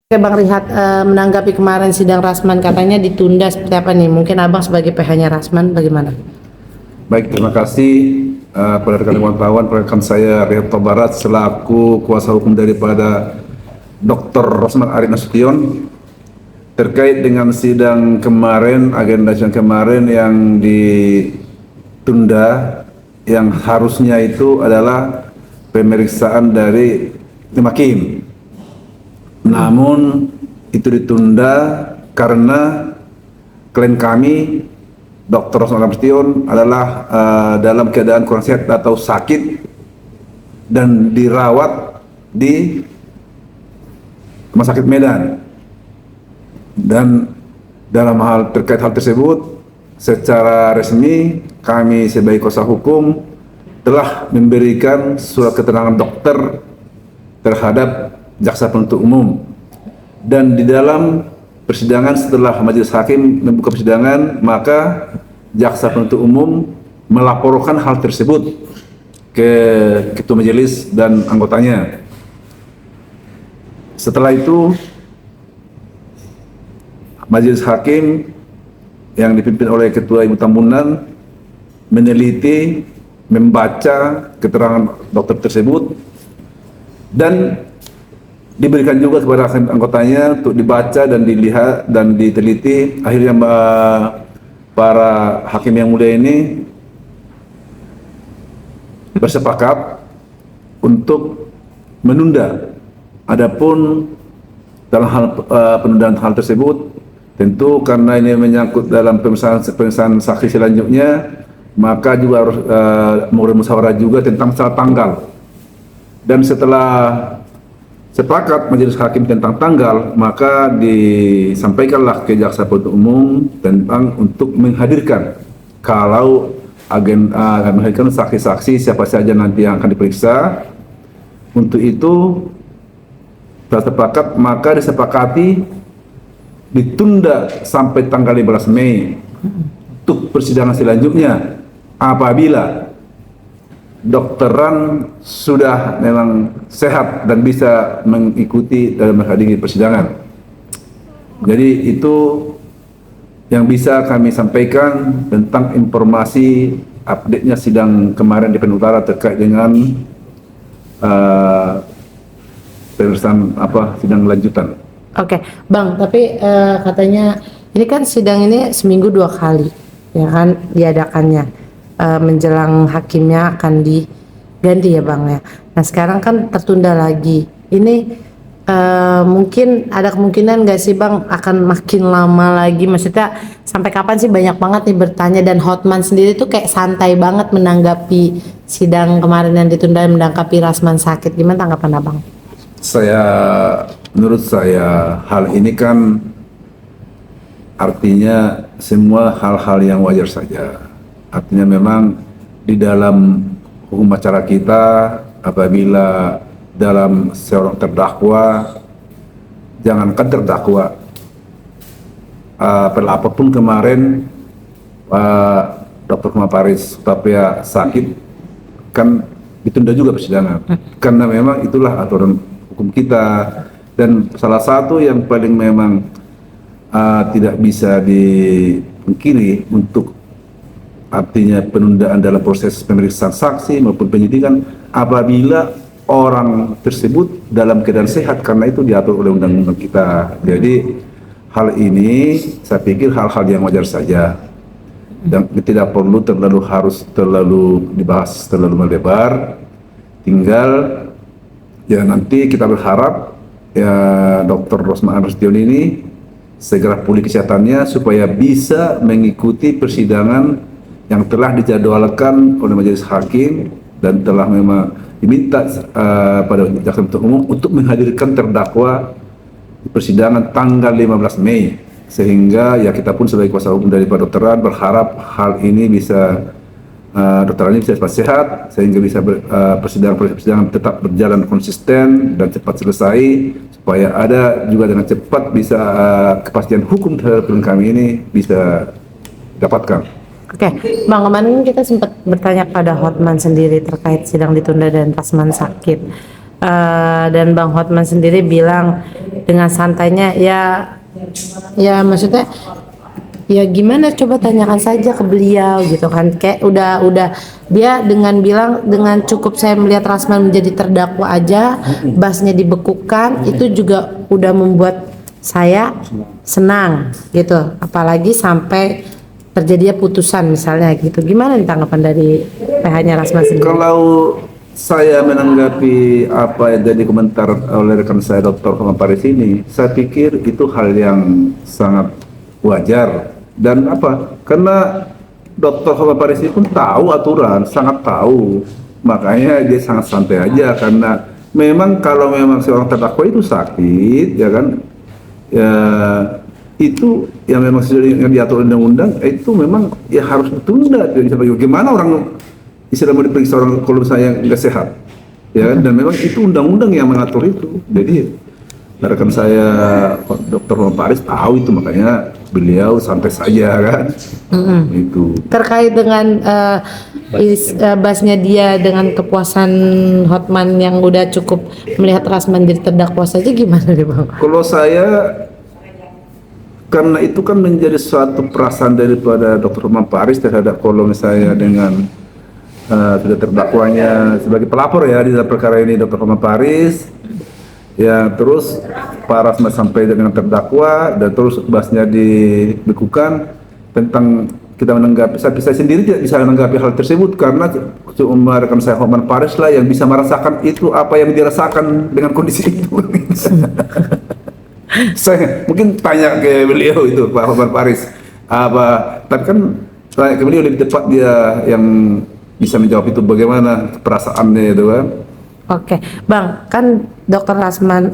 Oke Bang Rihat, menanggapi kemarin sidang Rasman katanya ditunda seperti apa nih? Mungkin Abang sebagai PH-nya Rasman bagaimana? Baik, terima kasih pada rekan wartawan, rekan saya Rihat Barat selaku kuasa hukum daripada Dr. Rosman Arief Nasution terkait dengan sidang kemarin, agenda sidang kemarin yang ditunda, yang harusnya itu adalah pemeriksaan dari tim hakim. Namun itu ditunda karena klien kami Dr. Rosman Nasution adalah dalam keadaan kurang sehat atau sakit dan dirawat di Rumah Sakit Medan. Dan dalam hal terkait hal tersebut, secara resmi kami sebagai kuasa hukum telah memberikan surat keterangan dokter terhadap jaksa penuntut umum. Dan di dalam persidangan setelah majelis hakim membuka persidangan, maka jaksa penuntut umum melaporkan hal tersebut ke ketua majelis dan anggotanya. Setelah itu majelis hakim yang dipimpin oleh ketua Ibu Tambunan meneliti, membaca keterangan dokter tersebut dan diberikan juga kepada anggotanya untuk dibaca dan dilihat dan diteliti. Akhirnya para hakim yang mulia ini bersepakat untuk menunda. Adapun dalam hal penundaan hal tersebut, tentu karena ini menyangkut dalam pemeriksaan saksi selanjutnya, maka juga harus mengurangi musyawarah juga tentang masalah tanggal. Dan setelah sepakat majelis hakim tentang tanggal, maka disampaikanlah ke jaksa penuntut umum tentang untuk menghadirkan, kalau menghadirkan saksi-saksi siapa saja nanti yang akan diperiksa. Untuk itu setelah sepakat, maka disepakati ditunda sampai tanggal 15 Mei untuk persidangan selanjutnya apabila dokteran sudah memang sehat dan bisa mengikuti dalam menghadiri persidangan. Jadi itu yang bisa kami sampaikan tentang informasi update-nya sidang kemarin di Penang Utara terkait dengan pemeriksaan sidang lanjutan. Oke, Bang, tapi katanya ini kan sidang ini seminggu 2 kali, ya kan diadakannya. Menjelang hakimnya akan diganti ya Bang ya. Nah sekarang kan tertunda lagi. Ini mungkin ada kemungkinan nggak sih Bang akan makin lama lagi? Maksudnya sampai kapan sih, banyak banget nih bertanya, dan Hotman sendiri tuh kayak santai banget menanggapi sidang kemarin yang ditunda, menanggapi Rasman sakit. Gimana tanggapan Abang? Menurut saya hal ini kan artinya semua hal-hal yang wajar saja. Artinya memang di dalam hukum acara kita, apabila dalam seorang terdakwa, jangankan terdakwa, apapun kemarin Dr. Kumaparis Utapia sakit, kan ditunda juga persidangan. Karena memang itulah aturan hukum kita. Dan salah satu yang paling memang tidak bisa dipungkiri untuk artinya penundaan dalam proses pemeriksaan saksi maupun penyidikan apabila orang tersebut dalam keadaan sehat, karena itu diatur oleh undang-undang kita. Jadi hal ini saya pikir hal-hal yang wajar saja dan tidak perlu terlalu dibahas terlalu melebar. Tinggal ya nanti kita berharap ya Dr. Rosman Arief Nasution ini segera pulih kesehatannya supaya bisa mengikuti persidangan yang telah dijadwalkan oleh majelis hakim dan telah memang diminta pada jaksa penuntut umum untuk menghadirkan terdakwa di persidangan tanggal 15 Mei. Sehingga ya kita pun sebagai kuasa hukum dari kedokteran berharap hal ini bisa dokteran ini bisa cepat sehat sehingga bisa persidangan tetap berjalan konsisten dan cepat selesai, supaya ada juga dengan cepat bisa kepastian hukum terhadap kami ini bisa dapatkan. Oke, Bang, kemarin kita sempat bertanya pada Hotman sendiri terkait sidang ditunda dan Rasman sakit. Dan Bang Hotman sendiri bilang dengan santainya ya maksudnya ya gimana, coba tanyakan saja ke beliau gitu kan. Kayak udah dia dengan bilang dengan cukup saya melihat Rasman menjadi terdakwa aja, basnya dibekukan, itu juga udah membuat saya senang gitu, apalagi sampai terjadinya putusan misalnya gitu. Gimana nih tanggapan dari PH-nya Rasman sendiri? Kalau saya menanggapi apa yang jadi komentar oleh rekan saya Dr. Hotman Paris ini, saya pikir itu hal yang sangat wajar. Dan apa? Karena Dr. Hotman Paris ini pun tahu aturan, sangat tahu. Makanya dia sangat santai aja, karena memang kalau memang seorang terdakwa itu sakit, ya kan, ya itu yang memang sudah diatur undang-undang, itu memang ya harus ditunda. Bagaimana orang istilah mau diperiksa orang kalau misalnya nggak sehat, ya kan? Dan memang itu undang-undang yang mengatur itu. Jadi rekan saya Dr. Hotman Paris tahu itu, makanya beliau santai saja kan. Itu Terkait dengan basnya dia dengan kepuasan Hotman yang udah cukup melihat Rasman jadi terdakwa saja, gimana nih Bang? kalau saya, karena itu kan menjadi suatu perasaan daripada Dr. Hotman Paris terhadap kalau misalnya dengan sudah terdakwanya sebagai pelapor ya di dalam perkara ini Dr. Hotman Paris, ya terus Pak Rasman sampai dengan terdakwa dan terus basnya dibekukan. Tentang kita menanggapi, saya sendiri tidak bisa menanggapi hal tersebut karena cuma rekan saya Hotman Paris lah yang bisa merasakan itu, apa yang dirasakan dengan kondisi itu. Saya mungkin tanya ke beliau itu, Pak Hotman Paris apa, tapi kan tanya ke beliau lebih tepat, dia yang bisa menjawab itu bagaimana perasaannya itu kan. Oke, Bang, kan Dr. Rasman,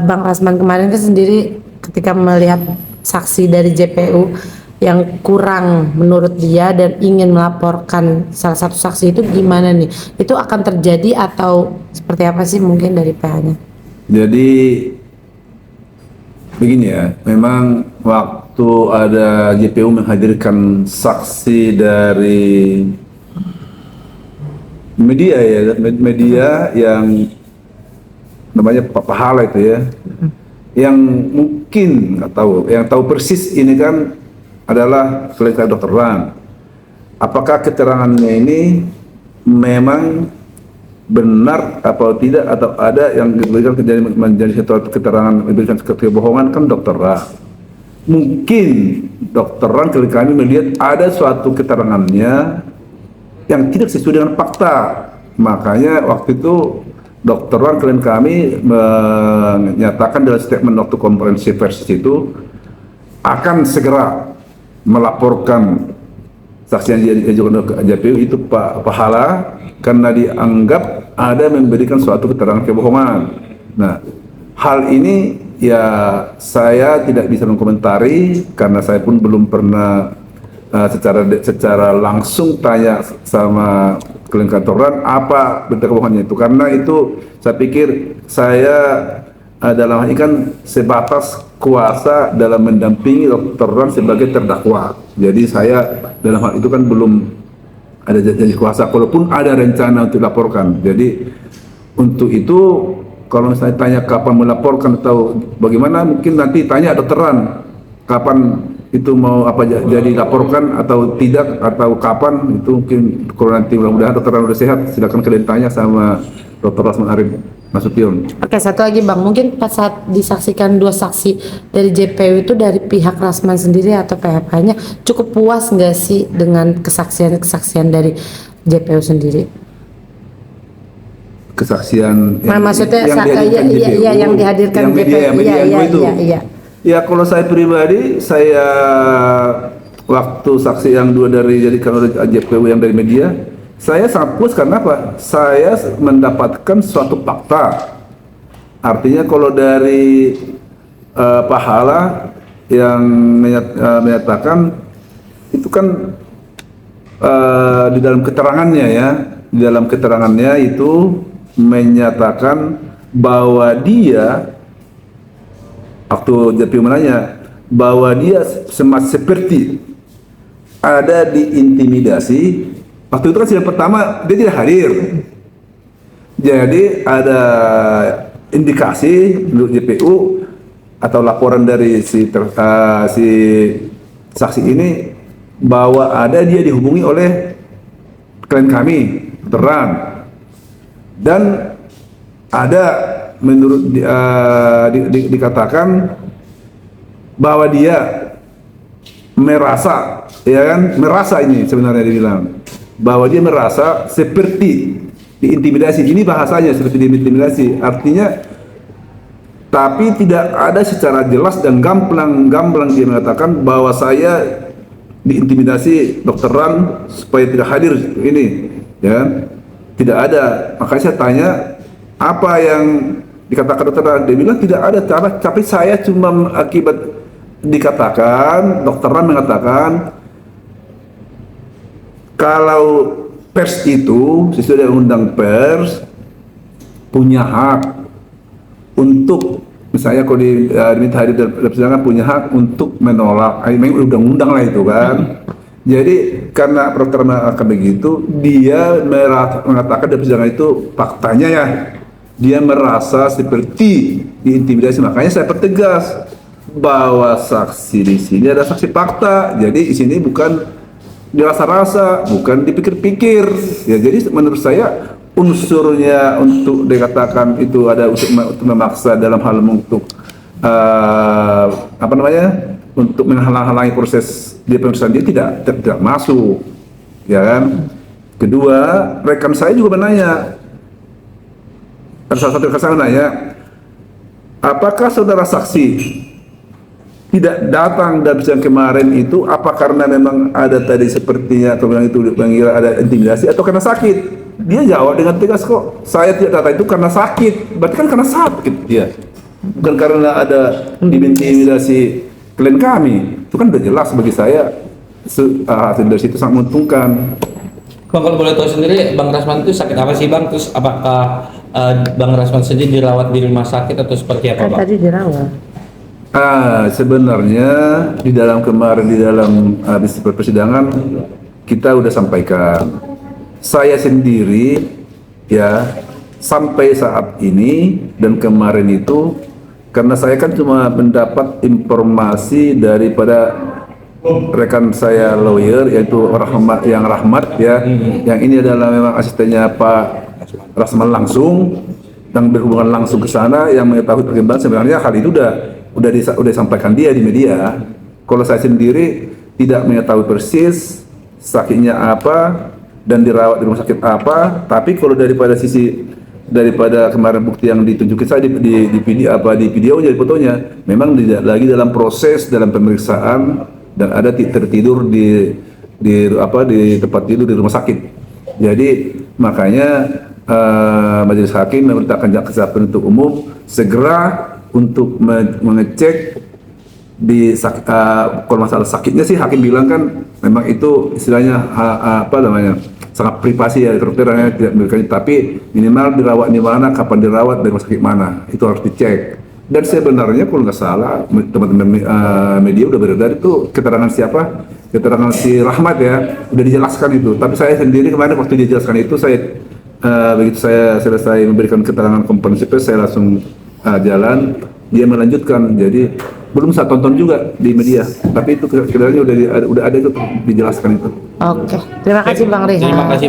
Bang Rasman kemarin kan sendiri ketika melihat saksi dari JPU yang kurang menurut dia dan ingin melaporkan salah satu saksi itu, gimana nih? Itu akan terjadi atau seperti apa sih mungkin dari PH-nya? Jadi begini ya, memang waktu ada JPU menghadirkan saksi dari media yang namanya Pak Pahala itu ya, yang mungkin nggak tahu, yang tahu persis ini kan adalah klien Dr. Ran. Apakah keterangannya ini memang benar atau tidak, atau ada yang diberikan menjadi satu keterangan memberikan kebohongan, kan Dr. Ran. Mungkin Dr. Ran kali melihat ada suatu keterangannya yang tidak sesuai dengan fakta. Makanya waktu itu Dr. Ran klien kami menyatakan dalam statement waktu konferensi pers itu akan segera melaporkan saksi yang diajukan ke JPU itu Pak Pahala, karena dianggap ada memberikan suatu keterangan kebohongan. Nah, hal ini ya saya tidak bisa mengkomentari karena saya pun belum pernah secara langsung tanya sama klien kantoran apa berita kebohongannya itu, karena itu saya pikir saya dalam hal ini kan sebatas kuasa dalam mendampingi Dr. Ran sebagai terdakwa. Jadi saya dalam hal itu kan belum ada janji kuasa, walaupun ada rencana untuk laporkan. Jadi untuk itu kalau misalnya tanya kapan melaporkan atau bagaimana, mungkin nanti tanya Dr. Ran kapan itu mau apa jadi laporkan atau tidak, atau kapan itu mungkin. Kalau nanti mudah-mudahan Dr. Ran udah sehat, silakan kalian tanya sama Dr. Rasman Arif Nasution. Oke, satu lagi Bang, mungkin pas saat disaksikan dua saksi dari JPU itu dari pihak Rasman sendiri atau PHP-nya cukup puas nggak sih dengan kesaksian dari JPU sendiri? Kesaksian Nah, maksudnya yang dihadirkan JPU, iya. Ya kalau saya pribadi, saya waktu saksi yang dua dari JPU yang dari media, saya sangat puas. Karena apa? Saya mendapatkan suatu fakta. Artinya kalau dari Pahala yang menyatakan itu kan di dalam keterangannya ya, di dalam keterangannya itu menyatakan bahwa dia waktu JPU menanya bahwa dia seperti ada diintimidasi. Waktu itu kan sidang pertama dia tidak hadir. Jadi ada indikasi menurut JPU atau laporan dari si saksi ini bahwa ada dia dihubungi oleh klien kami, terang, dan ada menurut dikatakan bahwa dia merasa, ya kan, merasa ini sebenarnya dibilang bahwa dia merasa seperti diintimidasi. Ini bahasanya seperti diintimidasi, artinya tapi tidak ada secara jelas dan gamblang dia mengatakan bahwa saya diintimidasi dokteran supaya tidak hadir ini, ya, tidak ada. Makanya saya tanya apa yang dikatakan dokteran, dia bilang tidak ada, tapi saya cuma akibat dikatakan dokteran mengatakan kalau pers itu sesuai dengan undang pers punya hak untuk, misalnya kalau diminta hadir dalam persidangan, punya hak untuk menolak, memang undang-undang lah itu kan. Jadi karena perkara akan begitu, dia mengatakan dalam persidangan itu faktanya ya, dia merasa seperti diintimidasi. Makanya saya pertegas bahwa saksi di sini ada saksi fakta. Jadi di sini bukan dirasa-rasa, bukan dipikir-pikir. Ya, jadi menurut saya unsurnya untuk dikatakan itu ada untuk memaksa dalam hal untuk untuk menghalang-halangi proses di pemeriksaan dia tidak masuk, ya kan. Kedua, rekan saya juga menanya, ada salah satu rekan saya menanya, apakah saudara saksi tidak datang dalam persidangan kemarin itu apa karena memang ada tadi sepertinya atau bilang itu mengira ada intimidasi atau karena sakit? Dia jawab dengan tegas kok, saya tidak datang itu karena sakit. Berarti kan karena sakit dia, bukan karena ada intimidasi klien kami. Itu kan udah jelas bagi saya. Hasil dari situ sangat menguntungkan. Bang, kalau boleh tahu sendiri, Bang Rasman itu sakit apa sih Bang? Terus apakah Bang Rasman sendiri dirawat di rumah sakit atau seperti apa Kan Bang? tadi dirawat. Sebenarnya di dalam habis persidangan kita udah sampaikan, saya sendiri ya sampai saat ini dan kemarin itu, karena saya kan cuma mendapat informasi daripada rekan saya lawyer yaitu Rahmat ya, yang ini adalah memang asistennya Pak Rasman langsung yang berhubungan langsung ke sana, yang mengetahui perkembangan. Sebenarnya hal itu udah disampaikan dia di media. Kalau saya sendiri tidak mengetahui persis sakitnya apa dan dirawat di rumah sakit apa. Tapi kalau daripada kemarin bukti yang ditunjukin saya di video jadi fotonya, memang tidak lagi dalam proses dalam pemeriksaan dan ada tertidur di tempat tidur di rumah sakit. Jadi makanya majelis hakim memerintahkan jaksa penuntut umum segera untuk mengecek kalau masalah sakitnya sih hakim bilang kan memang itu istilahnya sangat privasi ya, dokternya tidak memberikan, tapi minimal dirawat di mana, kapan dirawat, dari rumah sakit mana, itu harus dicek. Dan sebenarnya kalau nggak salah teman-teman media udah beredar itu keterangan siapa, keterangan si Rahmat ya, udah dijelaskan itu. Tapi saya sendiri kemarin waktu dijelaskan itu begitu saya selesai memberikan keterangan komprehensif, saya langsung jalan, dia melanjutkan. Jadi belum saya tonton juga di media, tapi itu kedengarannya udah ada itu dijelaskan itu. Oke, terima kasih Bang Rehan. Terima kasih.